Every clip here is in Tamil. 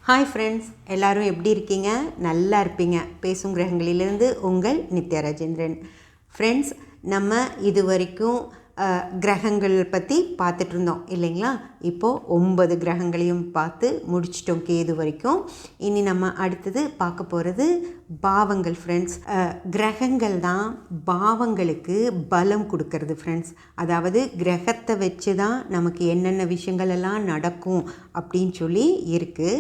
ஹாய் ஃப்ரெண்ட்ஸ், எல்லோரும் எப்படி இருக்கீங்க? நல்லா இருப்பீங்க. பேசும் கிரகங்களிலிருந்து உங்கள் நித்யா ராஜேந்திரன். ஃப்ரெண்ட்ஸ், நம்ம இது வரைக்கும் கிரகங்கள் பற்றி பார்த்துட்ருந்தோம் இல்லைங்களா? இப்போது 9 கிரகங்களையும் பார்த்து முடிச்சிட்டோம் கேது வரைக்கும். இனி நம்ம அடுத்தது பார்க்க போகிறது பாவங்கள். ஃப்ரெண்ட்ஸ், கிரகங்கள் தான் பாவங்களுக்கு பலம் கொடுக்கறது ஃப்ரெண்ட்ஸ். அதாவது கிரகத்தை வச்சு தான் நமக்கு என்னென்ன விஷயங்கள் எல்லாம் நடக்கும் அப்படின்னு சொல்லி இருக்குது.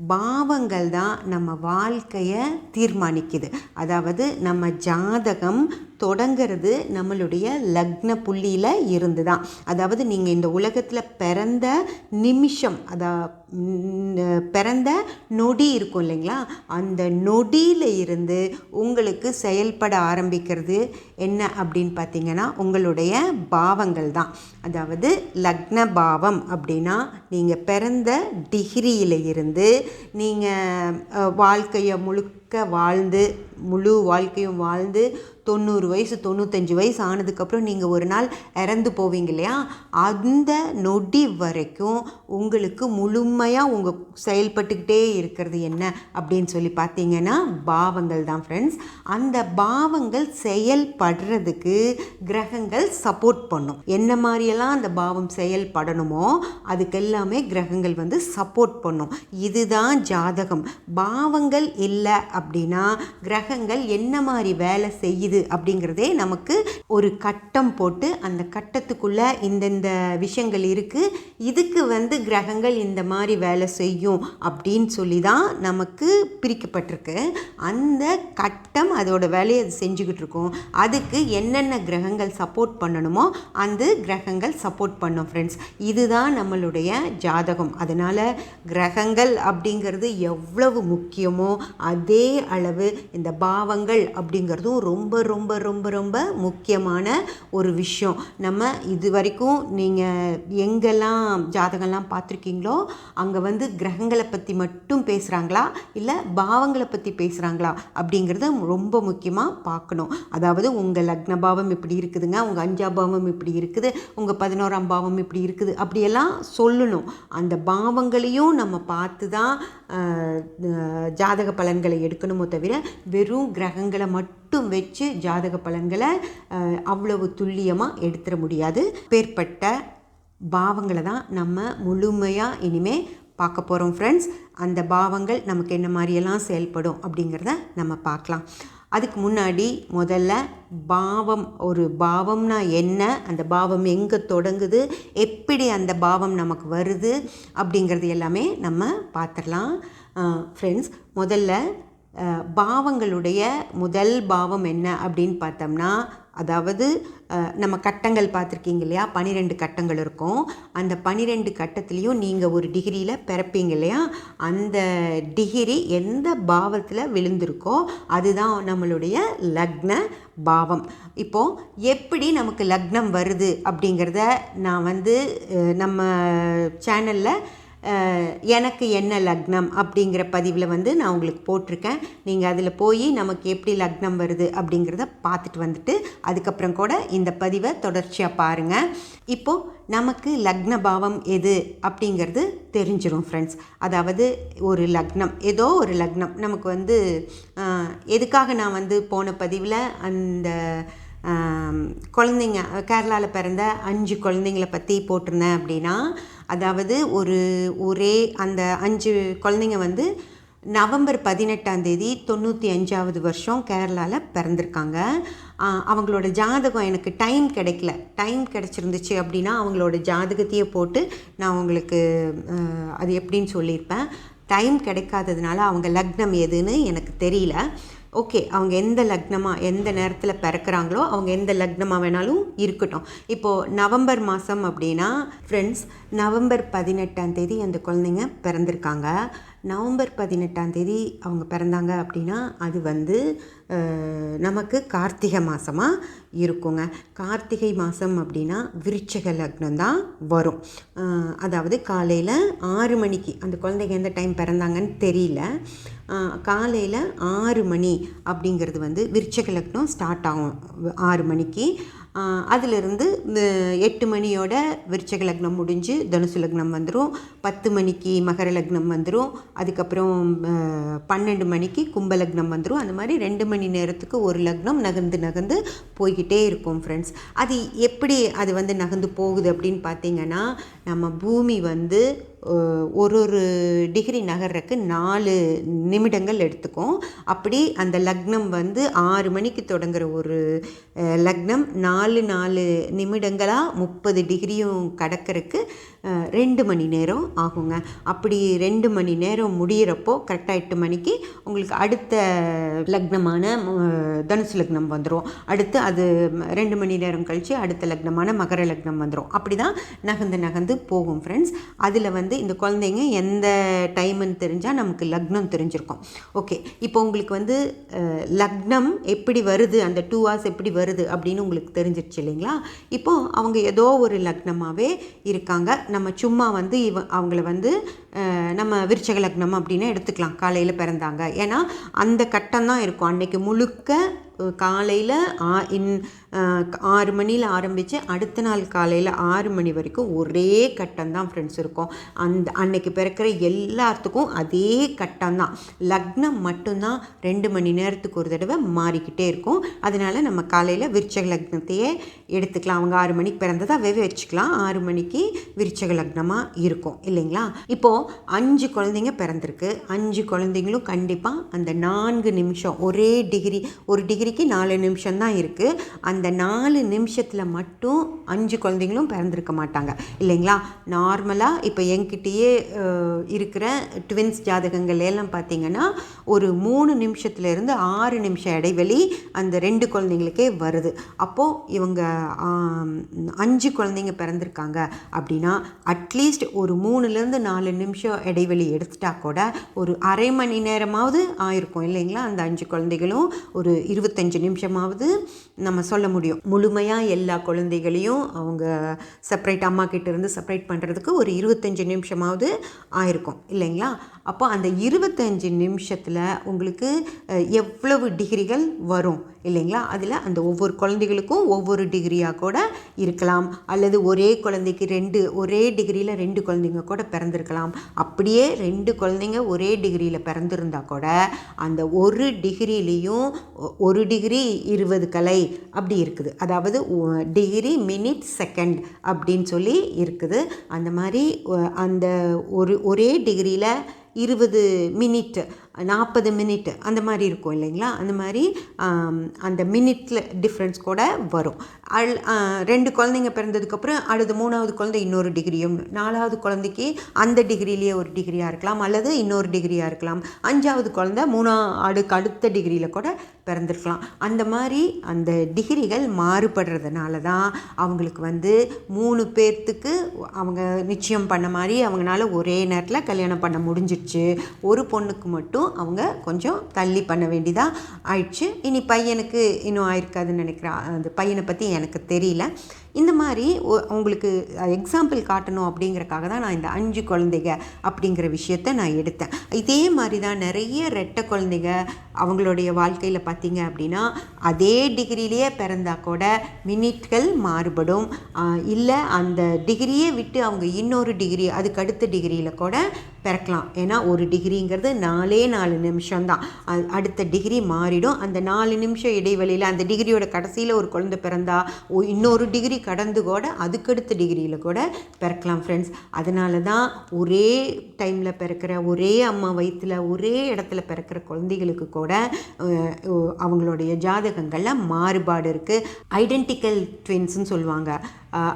பாவங்கள் தான் நம்ம வாழ்க்கையை தீர்மானிக்குது. அதாவது நம்ம ஜாதகம் தொடங்கிறது நம்மளுடைய லக்ன புள்ளியில் இருந்து தான். அதாவது நீங்கள் இந்த உலகத்தில் பிறந்த நிமிஷம், பிறந்த நொடி இருக்கும் இல்லைங்களா? அந்த நொடியில் இருந்து உங்களுக்கு செயல்பட ஆரம்பிக்கிறது என்ன அப்படின்னு பார்த்தீங்கன்னா உங்களுடைய பாவங்கள் தான். அதாவது லக்ன பாவம் அப்படின்னா நீங்கள் பிறந்த டிகிரியில் இருந்து நீங்கள் வாழ்க்கையை வாழ்ந்து முழு வாழ்க்கையும் வாழ்ந்து 90 வயசு 95 வயசு ஆனதுக்கப்புறம் நீங்கள் ஒரு நாள் இறந்து போவீங்க இல்லையா? அந்த நொடி வரைக்கும் உங்களுக்கு முழுமையாக உங்கள் செயல்பட்டுக்கிட்டே இருக்கிறது என்ன அப்படின்னு சொல்லி பார்த்தீங்கன்னா பாவங்கள் தான் ஃப்ரெண்ட்ஸ். அந்த பாவங்கள் செயல்படுறதுக்கு கிரகங்கள் சப்போர்ட் பண்ணும். என்ன மாதிரியெல்லாம் அந்த பாவம் செயல்படணுமோ அதுக்கெல்லாமே கிரகங்கள் சப்போர்ட் பண்ணும். இதுதான் ஜாதகம். பாவங்கள் இல்லை அப்படின்னா கிரகங்கள் என்ன மாதிரி வேலை செய்யுது அப்படிங்கிறதே நமக்கு ஒரு கட்டம் போட்டு அந்த கட்டத்துக்குள்ள இந்தந்த விஷயங்கள் இருக்குது, இதுக்கு கிரகங்கள் இந்த மாதிரி வேலை செய்யும் அப்படின்னு சொல்லி தான் நமக்கு பிரிக்கப்பட்டிருக்கு. அந்த கட்டம் அதோட வேலையை அது செஞ்சுக்கிட்டு இருக்கும். அதுக்கு என்னென்ன கிரகங்கள் சப்போர்ட் பண்ணணுமோ அந்த கிரகங்கள் சப்போர்ட் பண்ணும் ஃப்ரெண்ட்ஸ். இதுதான் நம்மளுடைய ஜாதகம். அதனால் கிரகங்கள் அப்படிங்கிறது எவ்வளவு முக்கியமோ அதே அளவு இந்த பாவங்கள் அப்படிங்கிறதும் ரொம்ப ரொம்ப ரொம்ப ரொம்ப முக்கியமான ஒரு விஷயம். நம்ம இது வரைக்கும் நீங்கள் எங்கெல்லாம் ஜாதகம்லாம் பார்த்துருக்கீங்களோ அங்கே கிரகங்களை பற்றி மட்டும் பேசுகிறாங்களா இல்லை பாவங்களை பற்றி பேசுகிறாங்களா அப்படிங்கிறத ரொம்ப முக்கியமாக பார்க்கணும். அதாவது உங்கள் லக்ன பாவம் இப்படி இருக்குதுங்க, உங்கள் 5ஆம் பாவம் இப்படி இருக்குது, உங்கள் 11ஆம் பாவம் இப்படி இருக்குது அப்படியெல்லாம் சொல்லணும். அந்த பாவங்களையும் நம்ம பார்த்து தான் ஜாதக பலன்களை எடுக்கணுமோ தவிர வெறும் கிரகங்களை மட்டும் வச்சு ஜாதக பலன்களை அவ்வளவு துல்லியமாக எடுத்துட முடியாது. பேர்பட்ட பாவங்களை தான் நம்ம முழுமையாக இனிமேல் பார்க்க போகிறோம் ஃப்ரெண்ட்ஸ். அந்த பாவங்கள் நமக்கு என்ன மாதிரியெல்லாம் செயல்படும் அப்படிங்கிறத நம்ம பார்க்கலாம். அதுக்கு முன்னாடி முதல்ல ஒரு பாவம்னா என்ன, அந்த பாவம் எங்கே தொடங்குது, எப்படி அந்த பாவம் நமக்கு வருது அப்படிங்கிறது எல்லாமே நம்ம பார்த்துடலாம் ஃப்ரெண்ட்ஸ். முதல்ல பாவங்களுடைய முதல் பாவம் என்ன அப்படின்னு பார்த்தோம்னா, அதாவது நம்ம கட்டங்கள் பார்த்துருக்கீங்க இல்லையா? 12 கட்டங்கள் இருக்கும். அந்த 12 கட்டத்துலேயும் நீங்கள் ஒரு டிகிரியில் பிறப்பீங்க இல்லையா? அந்த டிகிரி எந்த பாவத்தில் விழுந்திருக்கோ அதுதான் நம்மளுடைய லக்ன பாவம். இப்போது எப்படி நமக்கு லக்னம் வருது அப்படிங்கிறத நான் நம்ம சேனலில் எனக்கு என்ன லக்னம் அப்படிங்கிற பதிவில் நான் உங்களுக்கு போட்டிருக்கேன். நீங்கள் அதில் போய் நமக்கு எப்படி லக்னம் வருது அப்படிங்கிறத பார்த்துட்டு அதுக்கப்புறம் கூட இந்த பதிவை தொடர்ச்சியாக பாருங்கள். இப்போது நமக்கு லக்ன பாவம் எது அப்படிங்கிறது தெரிஞ்சிடும் ஃப்ரெண்ட்ஸ். அதாவது ஒரு லக்னம், ஏதோ ஒரு லக்னம் நமக்கு எதுக்காக நான் போன பதிவில் அந்த குழந்தைங்க கேரளாவில் பிறந்த 5 குழந்தைங்களை பற்றி போட்டிருந்தேன் அப்படின்னா, அதாவது ஒரே அந்த 5 குழந்தைங்க நவம்பர் 18ஆம் தேதி 95ஆவது வருஷம் கேரளாவில் பிறந்திருக்காங்க. அவங்களோட ஜாதகம் எனக்கு டைம் கிடைக்கல. டைம் கிடச்சிருந்துச்சு அப்படின்னா அவங்களோட ஜாதகத்தையே போட்டு நான் உங்களுக்கு அது எப்படின்னு சொல்லியிருப்பேன். டைம் கிடைக்காததுனால அவங்க லக்னம் எதுன்னு எனக்கு தெரியல. ஓகே, அவங்க எந்த லக்னமாக எந்த நேரத்தில் பிறக்கிறாங்களோ அவங்க எந்த லக்னமாக வேணாலும் இருக்கட்டும். இப்போது நவம்பர் மாதம் அப்படின்னா ஃப்ரெண்ட்ஸ், நவம்பர் 18ஆம் தேதி அந்த குழந்தைங்க பிறந்திருக்காங்க. நவம்பர் 18ஆம் தேதி அவங்க பிறந்தாங்க அப்படின்னா அது நமக்கு கார்த்திகை மாதமாக இருக்குங்க. கார்த்திகை மாதம் அப்படின்னா விருச்சிக லக்னம் தான் வரும். அதாவது காலையில் 6 மணிக்கு, அந்த குழந்தைங்க எந்த டைம் பிறந்தாங்கன்னு தெரியல, காலையில் 6 மணி அப்படிங்கிறது வந்து விருச்சிக லக்னம் ஸ்டார்ட் ஆகும் 6 மணிக்கு. அதிலிருந்து 8 மணியோட விருச்சிக லக்னம் முடிஞ்சு தனுசு லக்னம் வந்துடும். 10 மணிக்கு மகர லக்னம் வந்துடும். அதுக்கப்புறம் 12 மணிக்கு கும்ப லக்னம் வந்துடும். அந்த மாதிரி 2 மணி நேரத்துக்கு ஒரு லக்னம் நகர்ந்து போய்கிட்டே இருக்கும் ஃப்ரெண்ட்ஸ். அது எப்படி அது வந்து நகர்ந்து போகுது அப்படின்னு பார்த்தீங்கன்னா, நம்ம பூமி வந்து ஒரு டிகிரி நகர்றதுக்கு 4 நிமிடங்கள் எடுத்துக்கும். அப்படி அந்த லக்னம் வந்து 6 மணிக்கு தொடங்குகிற ஒரு லக்னம் 4 நிமிடங்களாக 30 டிகிரியும் கடக்கிறதுக்கு 2 மணி நேரம் ஆகுங்க. அப்படி 2 மணி நேரம் முடிகிறப்போ கரெக்டாக 8 மணிக்கு உங்களுக்கு அடுத்த லக்னமான தனுசு லக்னம் வந்துடும். அடுத்து அது 2 மணி நேரம் கழித்து அடுத்த லக்னமான மகர லக்னம் வந்துடும். அப்படி தான் நகர்ந்து போகும் ஃப்ரெண்ட்ஸ். அதில் வந்து இந்த குழந்தைங்க எந்த டைமுன்னு தெரிஞ்சால் நமக்கு லக்னம் தெரிஞ்சிருக்கும். ஓகே, இப்போ உங்களுக்கு வந்து லக்னம் எப்படி வருது, அந்த 2 hours எப்படி வருது அப்படின்னு உங்களுக்கு தெரிஞ்சிருச்சு இல்லைங்களா? இப்போது அவங்க ஏதோ ஒரு லக்னமாகவே இருக்காங்க. நம்ம சும்மா வந்து அவங்கள வந்து நம்ம விருச்சிக லக்னம் அப்படின்னு எடுத்துக்கலாம். காலையில் பிறந்தாங்க, ஏன்னா அந்த கட்டம் தான் இருக்கும் அன்னைக்கு முழுக்க. காலையில் 6 மணியில் ஆரம்பித்து அடுத்த நாள் காலையில் 6 மணி வரைக்கும் ஒரே கட்டம் தான் ஃப்ரெண்ட்ஸ் இருக்கும். அன்னைக்கு பிறக்கிற எல்லாத்துக்கும் அதே கட்டம் தான். லக்னம் மட்டும்தான் 2 மணி நேரத்துக்கு ஒரு தடவை மாறிக்கிட்டே இருக்கும். அதனால் நம்ம காலையில் விருச்சிக லக்னத்தையே எடுத்துக்கலாம். அவங்க 6 மணிக்கு பிறந்ததாகவே வச்சுக்கலாம். 6 மணிக்கு விருச்சிக லக்னமாக இருக்கும் இல்லைங்களா? இப்போது 5 குழந்தைங்க பிறந்திருக்கு. 5 குழந்தைங்களும் கண்டிப்பாக அந்த 4 நிமிஷம் ஒரே டிகிரி, ஒரு டிகிரிக்கு 4 நிமிஷம் தான் இருக்குது. அந்த 4 நிமிஷத்தில் மட்டும் 5 குழந்தைங்களும் பிறந்திருக்க மாட்டாங்க இல்லைங்களா? நார்மலாக இப்போ என்கிட்டயே இருக்கிற ட்வின்ஸ் ஜாதகங்கள் எல்லாம் பார்த்திங்கன்னா ஒரு 3 நிமிஷத்துலேருந்து 6 நிமிஷம் இடைவெளி அந்த 2 குழந்தைங்களுக்கே வருது. அப்போது இவங்க 5 குழந்தைங்க பிறந்திருக்காங்க அப்படின்னா அட்லீஸ்ட் ஒரு 3லேருந்து 4 நிமிஷம் இடைவெளி எடுத்துட்டா கூட ஒரு அரை மணி நேரமாவது ஆயிருக்கும் இல்லைங்களா? அந்த 5 குழந்தைகளும் ஒரு 25 நிமிஷமாவது நம்ம சொல்ல முடியும். முழுமையாக எல்லா குழந்தைகளையும் அவங்க செப்பரேட், அம்மா கிட்ட இருந்து செப்பரேட் பண்ணுறதுக்கு ஒரு 25 நிமிஷமாவது ஆயிருக்கும் இல்லைங்களா? அப்போ அந்த 25 நிமிஷத்தில் உங்களுக்கு எவ்வளவு டிகிரிகள் வரும் இல்லைங்களா? அதில் அந்த ஒவ்வொரு குழந்தைகளுக்கும் ஒவ்வொரு டிகிரியாக கூட இருக்கலாம். அல்லது ஒரே குழந்தைக்கு ஒரே டிகிரியில் 2 குழந்தைங்க கூட பிறந்திருக்கலாம். அப்படியே 2 குழந்தைங்க ஒரே டிகிரியில் பிறந்திருந்தா கூட அந்த ஒரு டிகிரிலையும் 1 டிகிரி 20 கலை அப்படி இருக்குது. அதாவது டிகிரி மினிட் செகண்ட் அப்படின்னு சொல்லி இருக்குது. அந்த மாதிரி அந்த ஒரே டிகிரியில் 20 மினிட், 40 மினிட் அந்த மாதிரி இருக்கும் இல்லைங்களா? அந்த மாதிரி அந்த மினிட்டில் டிஃப்ரென்ஸ் கூட வரும். 2 குழந்தைங்க பிறந்ததுக்கப்புறம் அடுத்து 3வது குழந்தை இன்னொரு டிகிரியும், 4வது குழந்தைக்கு அந்த டிகிரிலேயே ஒரு டிகிரியாக இருக்கலாம், அல்லது இன்னொரு டிகிரியாக இருக்கலாம். 5வது குழந்தை 3வது அடுத்த டிகிரியில் கூட பிறந்திருக்கலாம். அந்த மாதிரி அந்த டிகிரிகள் மாறுபடுறதுனால தான் அவங்களுக்கு வந்து 3 பேர்த்துக்கு அவங்க நிச்சயம் பண்ண மாதிரி அவங்களால ஒரே நேரத்தில் கல்யாணம் பண்ண முடிஞ்சிடுச்சு. ஒரு பொண்ணுக்கு மட்டும் அவங்க கொஞ்சம் தள்ளி பண்ண வேண்டியதாக ஆயிடுச்சு. இனி பையனுக்கு இன்னும் ஆயிருக்காதுன்னு நினைக்கிறேன். அந்த பையனை பற்றி எனக்கு தெரியல. இந்த மாதிரி உங்களுக்கு எக்ஸாம்பிள் காட்டணும் அப்படிங்கிறக்காக தான் நான் இந்த 5 குழந்தைங்க அப்படிங்கிற விஷயத்தை நான் எடுத்தேன். இதே மாதிரி தான் நிறைய ரெட்டை குழந்தைங்க அவங்களுடைய வாழ்க்கையில் பார்த்தீங்க அப்படின்னா அதே டிகிரிலேயே பிறந்தா கூட மினிட்கள் மாறுபடும். இல்லை அந்த டிகிரியே விட்டு அவங்க இன்னொரு டிகிரி, அதுக்கு அடுத்த டிகிரியில் கூட பிறக்கலாம். ஏன்னா ஒரு டிகிரிங்கிறது 4 நிமிஷம்தான். அடுத்த டிகிரி மாறிடும். அந்த 4 நிமிஷம் இடைவெளியில் அந்த டிகிரியோட கடைசியில் ஒரு குழந்தை பிறந்தா இன்னொரு டிகிரி கடந்து கூட அதுக்கடுத்த டிகிரியில் கூட பிறக்கலாம் ஃப்ரெண்ட்ஸ். அதனால தான் ஒரே டைமில் பிறக்கிற, ஒரே அம்மா வயிற்றில் ஒரே இடத்துல பிறக்கிற குழந்தைகளுக்கு கூட அவங்களுடைய ஜாதகங்களில் மாறுபாடு இருக்குது. ஐடென்டிக்கல் ட்வின்ஸ்ன்னு சொல்லுவாங்க.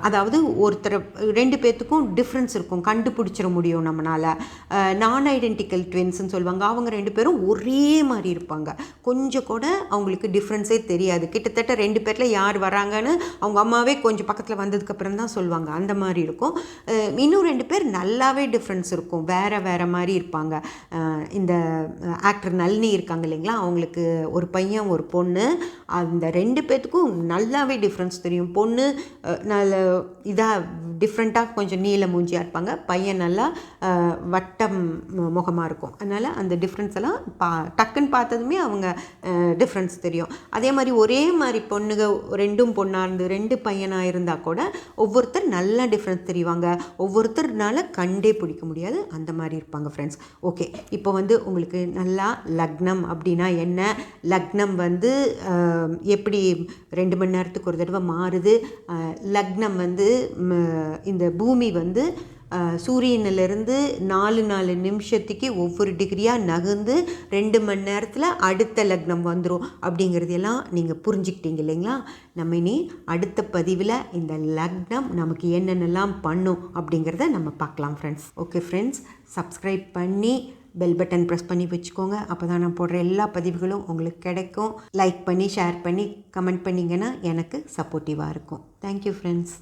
அதாவது ஒருத்தர் 2 பேர்த்துக்கும் டிஃப்ரென்ஸ் இருக்கும், கண்டுபிடிச்சிட முடியும் நம்மளால். நான் ஐடென்டிக்கல் ட்வின்ஸ்ன்னு சொல்லுவாங்க. அவங்க 2 பேரும் ஒரே மாதிரி இருப்பாங்க. கொஞ்சம் கூட அவங்களுக்கு டிஃப்ரென்ஸே தெரியாது. கிட்டத்தட்ட 2 பேரில் யார் வராங்கன்னு அவங்க அம்மாவே கொஞ்சம் பக்கத்தில் வந்ததுக்கப்புறம் தான் சொல்லுவாங்க. அந்த மாதிரி இருக்கும். இன்னும் 2 பேர் நல்லாவே டிஃப்ரென்ஸ் இருக்கும். வேறு மாதிரி இருப்பாங்க. இந்த ஆக்டர் நளினி இருக்காங்க இல்லைங்களா, அவங்களுக்கு ஒரு பையன் ஒரு பொண்ணு. அந்த 2 பேர்த்துக்கும் நல்லாவே டிஃப்ரென்ஸ் தெரியும். பொண்ணு நல்ல இதாக டிஃப்ரெண்ட்டாக கொஞ்சம் நீல மூஞ்சியாக இருப்பாங்க. பையன் நல்லா வட்டம் முகமாக இருக்கும். அதனால் அந்த டிஃப்ரென்ஸ் எல்லாம் டக்குன்னு பார்த்ததுமே அவங்க டிஃப்ரென்ஸ் தெரியும். அதே மாதிரி ஒரே மாதிரி பொண்ணுங்க 2 பொண்ணாக இருந்து 2 பையனாக இருந்தால் கூட ஒவ்வொருத்தர் நல்லா டிஃப்ரென்ஸ் தெரிவாங்க. ஒவ்வொருத்தர்னால கண்டே பிடிக்க முடியாது. அந்த மாதிரி இருப்பாங்க ஃப்ரெண்ட்ஸ். ஓகே, இப்போ வந்து உங்களுக்கு நல்லா லக்னம் அப்படின்னா என்ன, லக்னம் வந்து எப்படி 2 மணி நேரத்துக்கு ஒரு தடவை மாறுது, லக்னம் வந்து இந்த பூமி வந்து சூரியனிலிருந்து 4 நிமிஷத்துக்கு ஒவ்வொரு டிகிரியாக நகர்ந்து 2 மணி நேரத்தில் அடுத்த லக்னம் வந்துடும் அப்படிங்கிறதெல்லாம் நீங்கள் புரிஞ்சுக்கிட்டீங்க இல்லைங்களா. நம்ம இனி அடுத்த பதிவில் இந்த லக்னம் நமக்கு என்னென்னலாம் பண்ணும் அப்படிங்கிறத நம்ம பார்க்கலாம் ஃப்ரெண்ட்ஸ். ஓகே ஃப்ரெண்ட்ஸ், சப்ஸ்கிரைப் பண்ணி பெல் பட்டன் ப்ரெஸ் பண்ணி வச்சுக்கோங்க. அப்போ தான் நான் போடுற எல்லா பதிவுகளும் உங்களுக்கு கிடைக்கும். லைக் பண்ணி ஷேர் பண்ணி கமெண்ட் பண்ணிங்கன்னா எனக்கு சப்போர்ட்டிவாக இருக்கும். Thank you friends.